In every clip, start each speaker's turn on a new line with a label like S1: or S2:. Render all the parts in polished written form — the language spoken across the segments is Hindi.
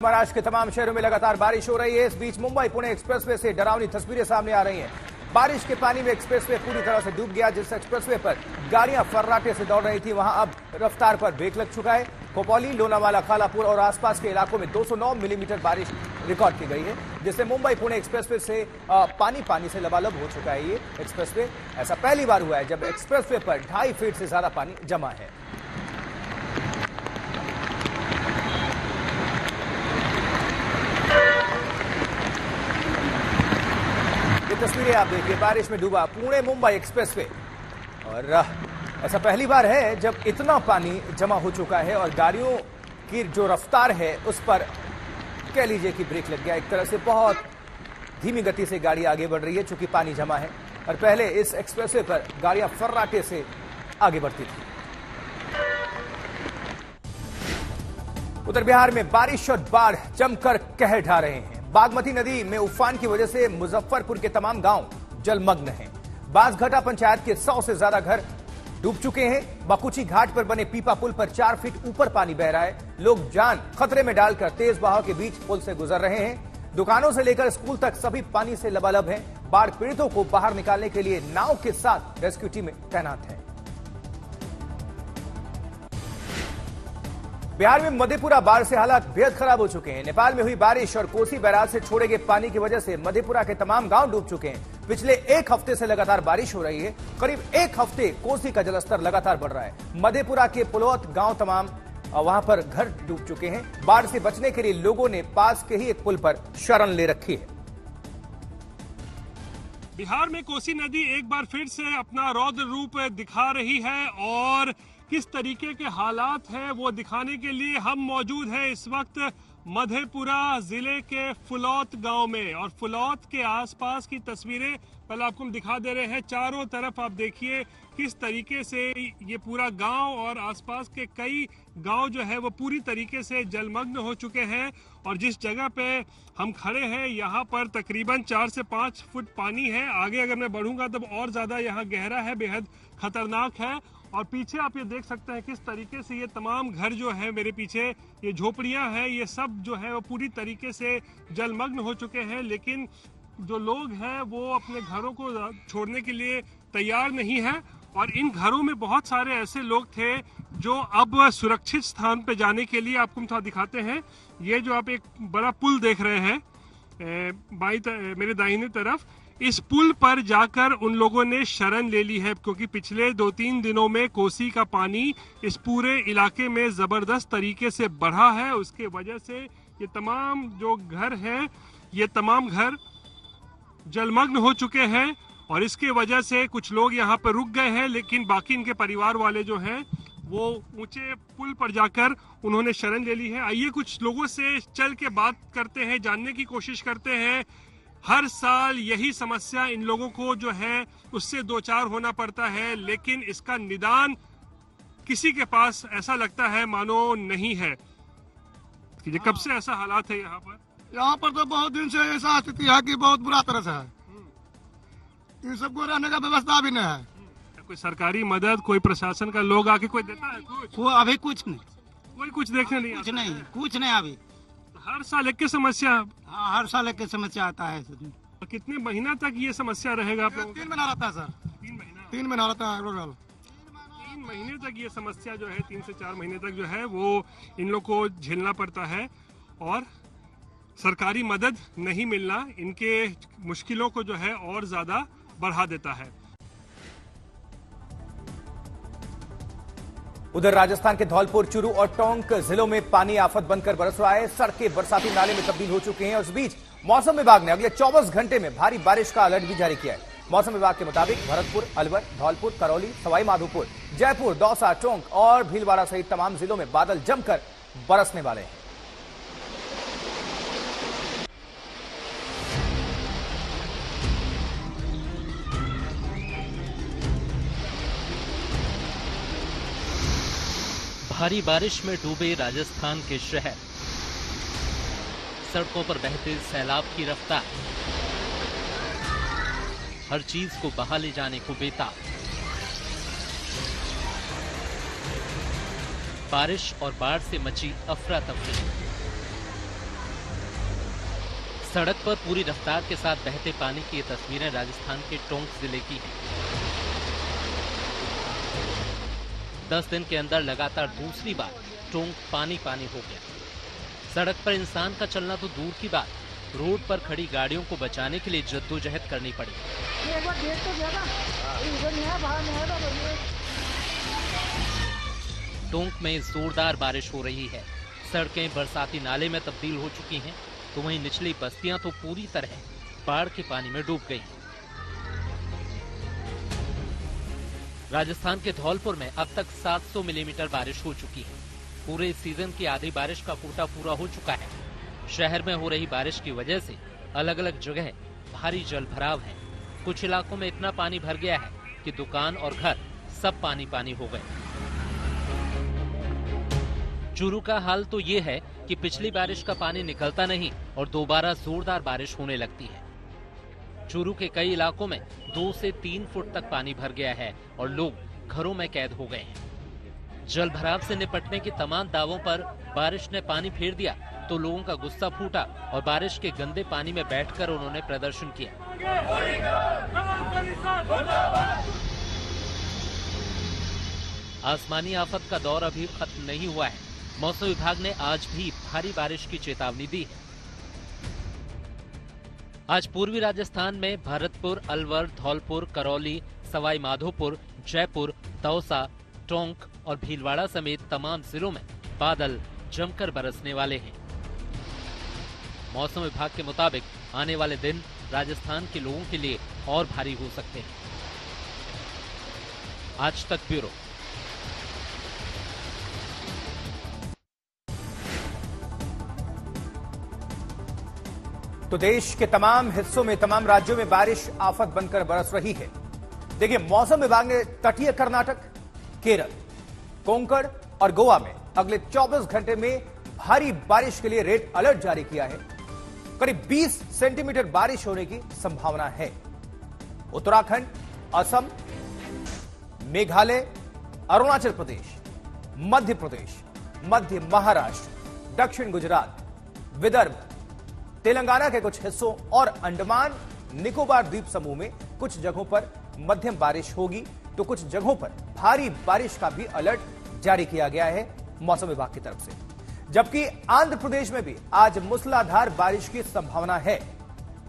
S1: महाराष्ट्र के तमाम शहरों में लगातार बारिश हो रही है। इस बीच मुंबई पुणे एक्सप्रेसवे से डरावनी तस्वीरें सामने आ रही हैं। बारिश के पानी में एक्सप्रेसवे पूरी तरह से डूब गया। जिस एक्सप्रेसवे पर गाड़ियां फर्राटे से दौड़ रही थी, वहां अब रफ्तार पर ब्रेक लग चुका है। खोपोली, लोनावाला, खालापुर और आसपास के इलाकों में 209 मिलीमीटर बारिश रिकॉर्ड की गई है, जिससे मुंबई पुणे एक्सप्रेसवे से पानी से लबालब हो चुका है। ये एक्सप्रेसवे ऐसा पहली बार हुआ है जब एक्सप्रेसवे पर 2.5 फीट से ज्यादा पानी जमा है। तस्वीरें आप देखिए, बारिश में डूबा पुणे मुंबई एक्सप्रेसवे। और ऐसा पहली बार है जब इतना पानी जमा हो चुका है और गाड़ियों की जो रफ्तार है उस पर कह लीजिए कि ब्रेक लग गया। एक तरह से बहुत धीमी गति से गाड़ी आगे बढ़ रही है चूंकि पानी जमा है, और पहले इस एक्सप्रेसवे पर गाड़ियां फर्राटे से आगे बढ़ती थी। उत्तर बिहार में बारिश और बाढ़ जमकर कहर ढा रहे हैं। बागमती नदी में उफान की वजह से मुजफ्फरपुर के तमाम गांव जलमग्न हैं। बांसघाटा पंचायत के 100 से ज्यादा घर डूब चुके हैं। बकुची घाट पर बने पीपा पुल पर 4 फीट ऊपर पानी बह रहा है। लोग जान खतरे में डालकर तेज बहाव के बीच पुल से गुजर रहे हैं। दुकानों से लेकर स्कूल तक सभी पानी से लबालब हैं। बाढ़ पीड़ितों को बाहर निकालने के लिए नाव के साथ रेस्क्यू टीमें तैनात हैं। बिहार में मधेपुरा बाढ़ से हालात बेहद खराब हो चुके हैं। नेपाल में हुई बारिश और कोसी बैराज से छोड़े गए पानी की वजह से मधेपुरा के तमाम गांव डूब चुके हैं। पिछले एक हफ्ते से लगातार बारिश हो रही है। करीब एक हफ्ते कोसी का जलस्तर लगातार बढ़ रहा है। मधेपुरा के पुलौत गांव तमाम वहां पर घर डूब चुके हैं। बाढ़ से बचने के लिए लोगों ने पास के ही एक पुल पर शरण ले रखी है।
S2: बिहार में कोसी नदी एक बार फिर से अपना रौद्र रूप दिखा रही है और किस तरीके के हालात हैं वो दिखाने के लिए हम मौजूद हैं इस वक्त मधेपुरा जिले के फुलौत गांव में। और फुलौत के आसपास की तस्वीरें पहले आपको हम दिखा दे रहे हैं। चारों तरफ आप देखिए किस तरीके से ये पूरा गांव और आसपास के कई गांव जो है वो पूरी तरीके से जलमग्न हो चुके हैं। और जिस जगह पे हम खड़े हैं यहाँ पर तकरीबन 4 से 5 फुट पानी है। आगे अगर मैं बढ़ूंगा तब और ज्यादा यहाँ गहरा है, बेहद खतरनाक है। और पीछे आप ये देख सकते हैं किस तरीके से ये तमाम घर जो है मेरे पीछे, ये झोपड़ियां हैं, ये सब जो है वो पूरी तरीके से जलमग्न हो चुके हैं। लेकिन जो लोग हैं वो अपने घरों को छोड़ने के लिए तैयार नहीं है। और इन घरों में बहुत सारे ऐसे लोग थे जो अब सुरक्षित स्थान पे जाने के लिए, आपको हम थोड़ा दिखाते हैं। ये जो आप एक बड़ा पुल देख रहे हैं मेरे दाहिने तरफ, इस पुल पर जाकर उन लोगों ने शरण ले ली है, क्योंकि पिछले 2-3 दिनों में कोसी का पानी इस पूरे इलाके में जबरदस्त तरीके से बढ़ा है। उसके वजह से ये तमाम जो घर हैं, ये तमाम घर जलमग्न हो चुके हैं। और इसके वजह से कुछ लोग यहाँ पर रुक गए हैं, लेकिन बाकी इनके परिवार वाले जो हैं वो ऊंचे पुल पर जाकर उन्होंने शरण ले ली है। आइए कुछ लोगों से चल के बात करते हैं, जानने की कोशिश करते हैं। हर साल यही समस्या इन लोगों को जो है उससे दो चार होना पड़ता है, लेकिन इसका निदान किसी के पास ऐसा लगता है मानो नहीं है। कि कब से ऐसा हालात है यहाँ पर?
S3: यहाँ पर तो बहुत दिन से ऐसा स्थिति है कि बहुत बुरा तरह से है। इन सबको रहने का व्यवस्था भी नहीं है।
S2: कोई सरकारी मदद, कोई प्रशासन का लोग आके कोई देता है?
S3: वो अभी कुछ नहीं,
S2: कोई कुछ देखने नहीं,
S3: कुछ नहीं अभी।
S2: हर साल एक की समस्या।
S3: हाँ, हर साल एक की समस्या आता है।
S2: कितने महीना तक ये समस्या रहेगा आप लोगों?
S3: 3 महीना रहता है सर। 3 महीना रहता है रोज।
S2: 3 महीने तक ये समस्या जो है, 3 से 4 महीने तक जो है वो इन लोग को झेलना पड़ता है। और सरकारी मदद नहीं मिलना इनके मुश्किलों को जो है और ज्यादा बढ़ा देता है।
S1: उधर राजस्थान के धौलपुर, चूरू और टोंक जिलों में पानी आफत बनकर बरस रहा है। सड़कें बरसाती नाले में तब्दील हो चुके हैं। उस बीच मौसम विभाग ने अगले 24 घंटे में भारी बारिश का अलर्ट भी जारी किया है। मौसम विभाग के मुताबिक भरतपुर, अलवर, धौलपुर, करौली, सवाई माधोपुर, जयपुर, दौसा, टोंक और भीलवाड़ा सहित तमाम जिलों में बादल जमकर बरसने वाले हैं।
S4: भारी बारिश में डूबे राजस्थान के शहर, सड़कों पर बहते सैलाब की रफ्तार, हर चीज को बहा ले जाने को बेताब। बारिश और बाढ़ से मची अफरा तफरी। सड़क पर पूरी रफ्तार के साथ बहते पानी की ये तस्वीरें राजस्थान के टोंक जिले की हैं। 10 दिन के अंदर लगातार दूसरी बार टोंक पानी पानी हो गया। सड़क पर इंसान का चलना तो दूर की बात, रोड पर खड़ी गाड़ियों को बचाने के लिए जद्दोजहद करनी पड़ी। टोंक में जोरदार बारिश हो रही है। सड़कें बरसाती नाले में तब्दील हो चुकी हैं, तो वहीं निचली बस्तियां तो पूरी तरह बाढ़ के पानी में डूब गई। राजस्थान के धौलपुर में अब तक 700 मिलीमीटर बारिश हो चुकी है। पूरे सीजन की आधी बारिश का कोटा पूरा हो चुका है। शहर में हो रही बारिश की वजह से अलग अलग जगह भारी जल भराव है। कुछ इलाकों में इतना पानी भर गया है कि दुकान और घर सब पानी पानी हो गए। चूरू का हाल तो ये है कि पिछली बारिश का पानी निकलता नहीं और दोबारा जोरदार बारिश होने लगती है। चूरू के कई इलाकों में 2 से 3 फुट तक पानी भर गया है और लोग घरों में कैद हो गए हैं। जल भराव से निपटने के तमाम दावों पर बारिश ने पानी फेर दिया तो लोगों का गुस्सा फूटा और बारिश के गंदे पानी में बैठकर उन्होंने प्रदर्शन किया। आसमानी आफत का दौर अभी खत्म नहीं हुआ है। मौसम विभाग ने आज भी भारी बारिश की चेतावनी दी है। आज पूर्वी राजस्थान में भरतपुर, अलवर, धौलपुर, करौली, सवाई माधोपुर, जयपुर, दौसा, टोंक और भीलवाड़ा समेत तमाम जिलों में बादल जमकर बरसने वाले हैं। मौसम विभाग के मुताबिक आने वाले दिन राजस्थान के लोगों के लिए और भारी हो सकते हैं। आज तक ब्यूरो।
S1: तो देश के तमाम हिस्सों में, तमाम राज्यों में बारिश आफत बनकर बरस रही है। देखिए, मौसम विभाग ने तटीय कर्नाटक, केरल, कोंकण और गोवा में अगले 24 घंटे में भारी बारिश के लिए रेड अलर्ट जारी किया है। करीब 20 सेंटीमीटर बारिश होने की संभावना है। उत्तराखंड, असम, मेघालय, अरुणाचल प्रदेश, मध्य प्रदेश, मध्य महाराष्ट्र, दक्षिण गुजरात, विदर्भ, तेलंगाना के कुछ हिस्सों और अंडमान निकोबार द्वीप समूह में कुछ जगहों पर मध्यम बारिश होगी, तो कुछ जगहों पर भारी बारिश का भी अलर्ट जारी किया गया है मौसम विभाग की तरफ से। जबकि आंध्र प्रदेश में भी आज मूसलाधार बारिश की संभावना है।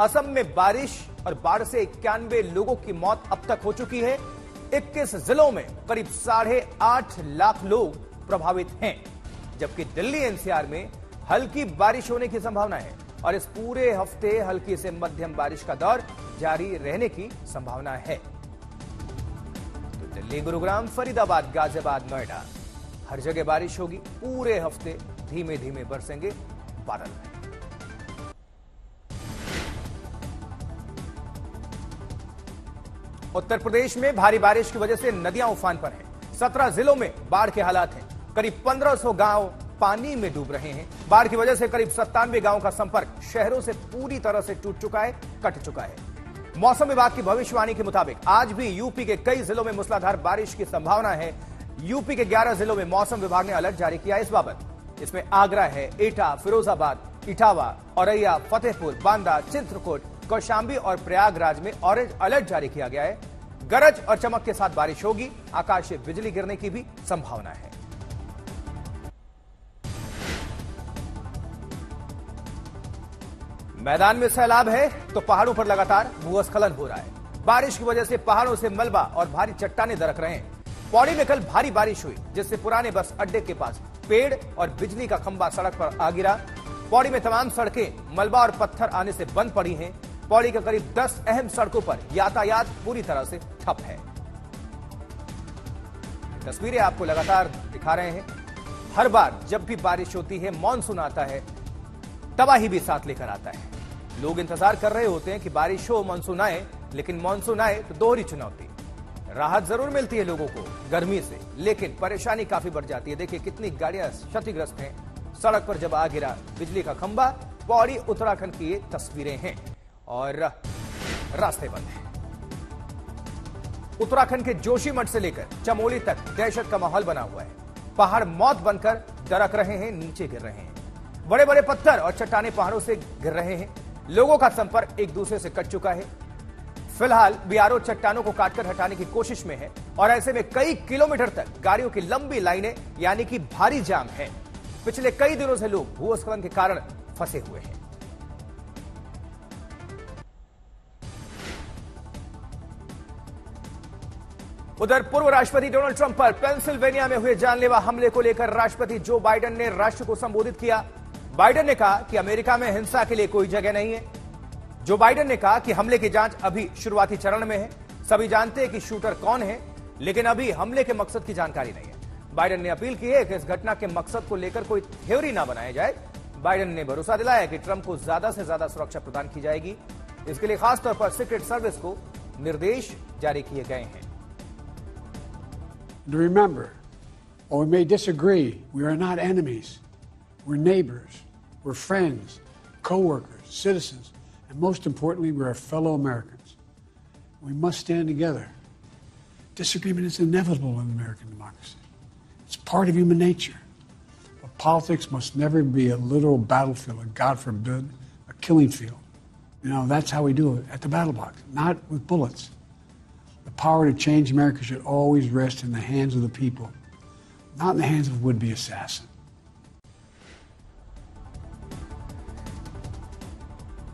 S1: असम में बारिश और बाढ़ से 91 लोगों की मौत अब तक हो चुकी है। 21 जिलों में करीब 8.5 लाख लोग प्रभावित हैं। जबकि दिल्ली एनसीआर में हल्की बारिश होने की संभावना है और इस पूरे हफ्ते हल्की से मध्यम बारिश का दौर जारी रहने की संभावना है। तो दिल्ली, गुरुग्राम, फरीदाबाद, गाजियाबाद, नोएडा, हर जगह बारिश होगी। पूरे हफ्ते धीमे धीमे बरसेंगे बादल। उत्तर प्रदेश में भारी बारिश की वजह से नदियां उफान पर हैं। 17 जिलों में बाढ़ के हालात हैं। करीब 1500 गांव पानी में डूब रहे हैं। बाढ़ की वजह से करीब 97 गांवों का संपर्क शहरों से पूरी तरह से टूट चुका है, कट चुका है। मौसम विभाग की भविष्यवाणी के मुताबिक आज भी यूपी के कई जिलों में मूसलाधार बारिश की संभावना है। यूपी के 11 जिलों में मौसम विभाग ने अलर्ट जारी किया इस बाबत। इसमें आगरा है, एटा, फिरोजाबाद, इटावा, औरैया, फतेहपुर, बांदा, चित्रकूट, कौशांबी और प्रयागराज में ऑरेंज अलर्ट जारी किया गया है। गरज और चमक के साथ बारिश होगी। आकाश से बिजली गिरने की भी संभावना है। मैदान में सैलाब है तो पहाड़ों पर लगातार भूस्खलन हो रहा है। बारिश की वजह से पहाड़ों से मलबा और भारी चट्टानें दरक रहे हैं। पौड़ी में कल भारी बारिश हुई जिससे पुराने बस अड्डे के पास पेड़ और बिजली का खंभा सड़क पर आ गिरा। पौड़ी में तमाम सड़कें मलबा और पत्थर आने से बंद पड़ी हैं। पौड़ी के करीब 10 अहम सड़कों पर यातायात पूरी तरह से ठप है। तस्वीरें आपको लगातार दिखा रहे हैं। हर बार जब भी बारिश होती है, मानसून आता है, तबाही भी साथ लेकर आता है। लोग इंतजार कर रहे होते हैं कि बारिश हो, मानसून आए, लेकिन मानसून आए तो दोहरी चुनौती। राहत जरूर मिलती है लोगों को गर्मी से, लेकिन परेशानी काफी बढ़ जाती है। देखिए कितनी गाड़ियां क्षतिग्रस्त हैं। सड़क पर जब आ गिरा बिजली का खंभा। पौड़ी उत्तराखंड की ये तस्वीरें हैं और रास्ते बंद हैं। उत्तराखंड के जोशीमठ से लेकर चमोली तक दहशत का माहौल बना हुआ है। पहाड़ मौत बनकर दरक रहे हैं, नीचे गिर रहे हैं। बड़े बड़े पत्थर और चट्टानें पहाड़ों से गिर रहे हैं। लोगों का संपर्क एक दूसरे से कट चुका है। फिलहाल बीआरओ चट्टानों को काटकर हटाने की कोशिश में है और ऐसे में कई किलोमीटर तक गाड़ियों की लंबी लाइनें यानी कि भारी जाम है। पिछले कई दिनों से लोग भूस्खलन के कारण फंसे हुए हैं। उधर पूर्व राष्ट्रपति डोनाल्ड ट्रंप पर पेंसिल्वेनिया में हुए जानलेवा हमले को लेकर राष्ट्रपति जो बाइडेन ने राष्ट्र को संबोधित किया। बाइडेन ने कहा कि अमेरिका में हिंसा के लिए कोई जगह नहीं है। जो बाइडेन ने कहा कि हमले की जांच अभी शुरुआती चरण में है। सभी जानते हैं कि शूटर कौन है, लेकिन अभी हमले के मकसद की जानकारी नहीं है। बाइडेन ने अपील की है कि इस घटना के मकसद को लेकर कोई थ्योरी ना बनाया जाए। बाइडेन ने भरोसा दिलाया कि ट्रंप को ज्यादा से ज्यादा सुरक्षा प्रदान की जाएगी। इसके लिए खासतौर पर सीक्रेट सर्विस को निर्देश जारी किए गए हैं।
S5: To remember, while we may disagree, we are not enemies. We're neighbors, we're friends, co-workers, citizens, and most importantly, we're fellow Americans. We must stand together. Disagreement is inevitable in American democracy. It's part of human nature. But politics must never be a literal battlefield, or God forbid, a killing field. You know, that's how we do it, at the battle box, not with bullets. The power to change America should always rest in the hands of the people, not in the hands of a would-be assassin.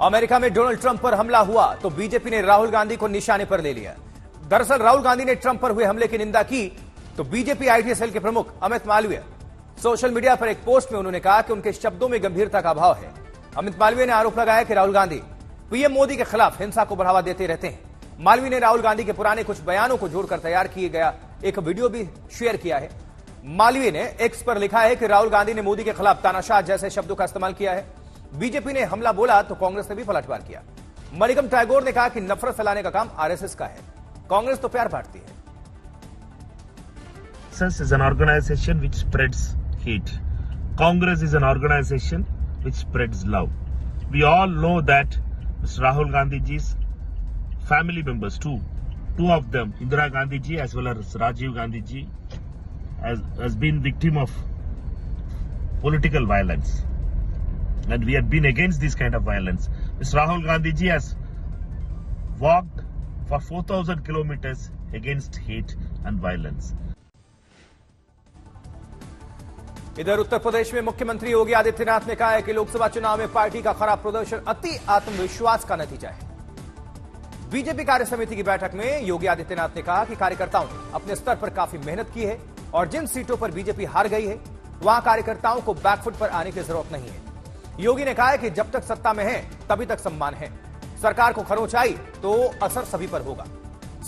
S1: America में डोनाल्ड ट्रंप पर हमला हुआ तो बीजेपी ने राहुल गांधी को निशाने पर ले लिया। दरअसल राहुल गांधी ने ट्रंप पर हुए हमले की निंदा की तो बीजेपी आईटी सेल के प्रमुख अमित मालवीय सोशल मीडिया पर एक पोस्ट में उन्होंने कहा कि उनके शब्दों में गंभीरता का अभाव है। अमित मालवीय ने आरोप लगाया कि राहुल गांधी पीएम मोदी के खिलाफ हिंसा को बढ़ावा देते रहते हैं। मालवीय ने राहुल गांधी के पुराने कुछ बयानों को जोड़कर तैयार किए गया एक वीडियो भी शेयर किया है। मालवीय ने एक्स पर लिखा है कि राहुल गांधी ने मोदी के खिलाफ तानाशाह जैसे शब्दों का इस्तेमाल किया है। बीजेपी ने हमला बोला तो कांग्रेस ने भी पलटवार किया। मणिकम टैगोर ने कहा कि नफरत फैलाने का काम आरएसएस का है, कांग्रेस तो प्यार बांटती है।
S6: RSS is an organization which spreads hate. Congress is an organization which spreads love. We all know that Mr. Rahul Gandhi ji's family members too, two of them, Indira Gandhi ji as well as Rajiv Gandhi ji, has been victim of political violence. And we have been against this kind of violence. Mr. Rahul Gandhi ji has walked for 4,000 kilometers against hate and violence.
S1: इधर उत्तर प्रदेश में मुख्यमंत्री योगी आदित्यनाथ ने कहा है कि लोकसभा चुनाव में पार्टी का खराब प्रदर्शन अति आत्मविश्वास का नतीजा है। बीजेपी कार्य समिति की बैठक में योगी आदित्यनाथ ने कहा कि कार्यकर्ताओं ने अपने स्तर पर काफी मेहनत की है और जिन सीटों पर बीजेपी हार गई है वहां कार्यकर्ताओं को बैकफुट पर आने की जरूरत नहीं है। योगी ने कहा है कि जब तक सत्ता में है तभी तक सम्मान है, सरकार को खरोंच आई तो असर सभी पर होगा।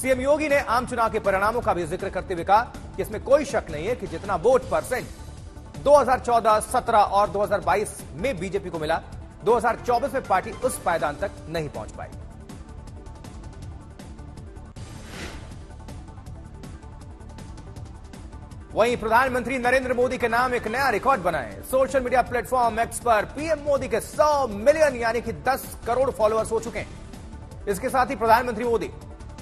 S1: सीएम योगी ने आम चुनाव के परिणामों का भी जिक्र करते हुए कहा कि इसमें कोई शक नहीं है कि जितना वोट परसेंट 2014, 17 और 2022 में बीजेपी को मिला, 2024 में पार्टी उस पायदान तक नहीं पहुंच पाई। वहीं प्रधानमंत्री नरेंद्र मोदी के नाम एक नया रिकॉर्ड बनाए। सोशल मीडिया प्लेटफॉर्म एक्स पर पीएम मोदी के 100 मिलियन यानी कि 10 करोड़ फॉलोअर्स हो चुके हैं। इसके साथ ही प्रधानमंत्री मोदी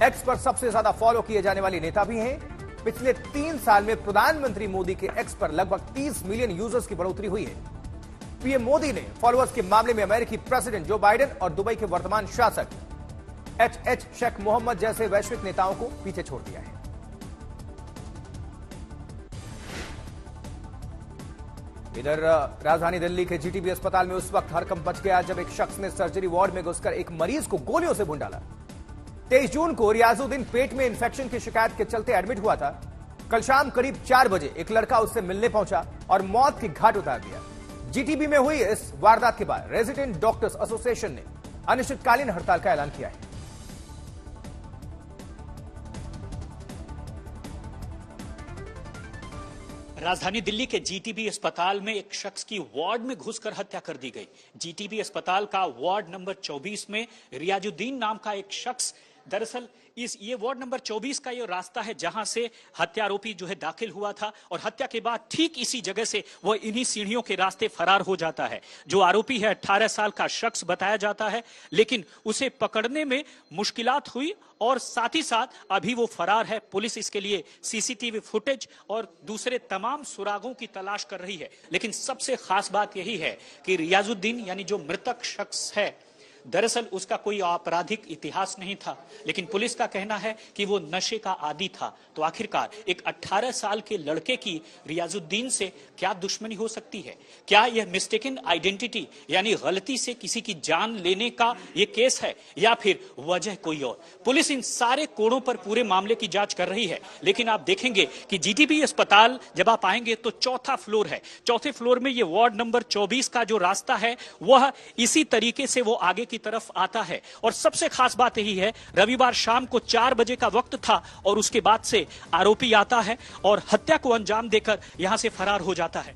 S1: एक्स पर सबसे ज्यादा फॉलो किए जाने वाले नेता भी हैं। पिछले 3 साल में प्रधानमंत्री मोदी के एक्स पर लगभग 30 मिलियन यूजर्स की बढ़ोतरी हुई है। पीएम मोदी ने फॉलोअर्स के मामले में अमेरिकी प्रेसिडेंट जो बाइडेन और दुबई के वर्तमान शासक एच शेख मोहम्मद जैसे वैश्विक नेताओं को पीछे छोड़ दिया है। इधर राजधानी दिल्ली के जीटीबी अस्पताल में उस वक्त हड़कंप मच गया जब एक शख्स ने सर्जरी वार्ड में घुसकर एक मरीज को गोलियों से भून डाला। 23 जून को रियाजुद्दीन पेट में इंफेक्शन की शिकायत के चलते एडमिट हुआ था। कल शाम करीब 4 बजे एक लड़का उससे मिलने पहुंचा और मौत की घाट उतार दिया। जीटीबी में हुई इस वारदात के बाद रेजिडेंट डॉक्टर्स एसोसिएशन ने अनिश्चितकालीन हड़ताल का ऐलान किया है।
S7: राजधानी दिल्ली के जीटीबी अस्पताल में एक शख्स की वार्ड में घुसकर हत्या कर दी गई। जीटीबी अस्पताल का वार्ड नंबर 24 में रियाजुद्दीन नाम का एक शख्स, दरअसल ये वार्ड नंबर 24 का ये रास्ता है जहां से हत्यारोपी जो है दाखिल हुआ था और हत्या के बाद ठीक इसी जगह से वो इन्हीं सीढ़ियों के रास्ते फरार हो जाता है। जो आरोपी है 18 साल का शख्स बताया जाता है, लेकिन उसे पकड़ने में मुश्किलात हुई और साथ ही साथ अभी वो फरार है। पुलिस इसके लिए सीसीटीवी फुटेज और दूसरे तमाम सुरागों की तलाश कर रही है। लेकिन सबसे खास बात यही है कि रियाजुद्दीन यानी जो मृतक शख्स है दरअसल उसका कोई आपराधिक इतिहास नहीं था, लेकिन पुलिस का कहना है कि वो नशे का आदी था। तो आखिरकार एक 18 साल के लड़के की रियाजुद्दीन से क्या दुश्मनी हो सकती है? क्या यह मिस्टेकन आइडेंटिटी यानी गलती से किसी की जान लेने का यह केस है, या फिर वजह कोई और? पुलिस इन सारे कोणों पर पूरे मामले की जांच कर रही है, लेकिन आप देखेंगे कि जीटीबी अस्पताल जब आप आएंगे तो चौथा फ्लोर है। चौथे फ्लोर में ये वार्ड नंबर 24 का जो रास्ता है वह इसी तरीके से वो आगे की तरफ आता है। और सबसे खास बात यही है, रविवार शाम को 4 बजे का वक्त था और उसके बाद से आरोपी आता है और हत्या को अंजाम देकर यहां से फरार हो जाता है।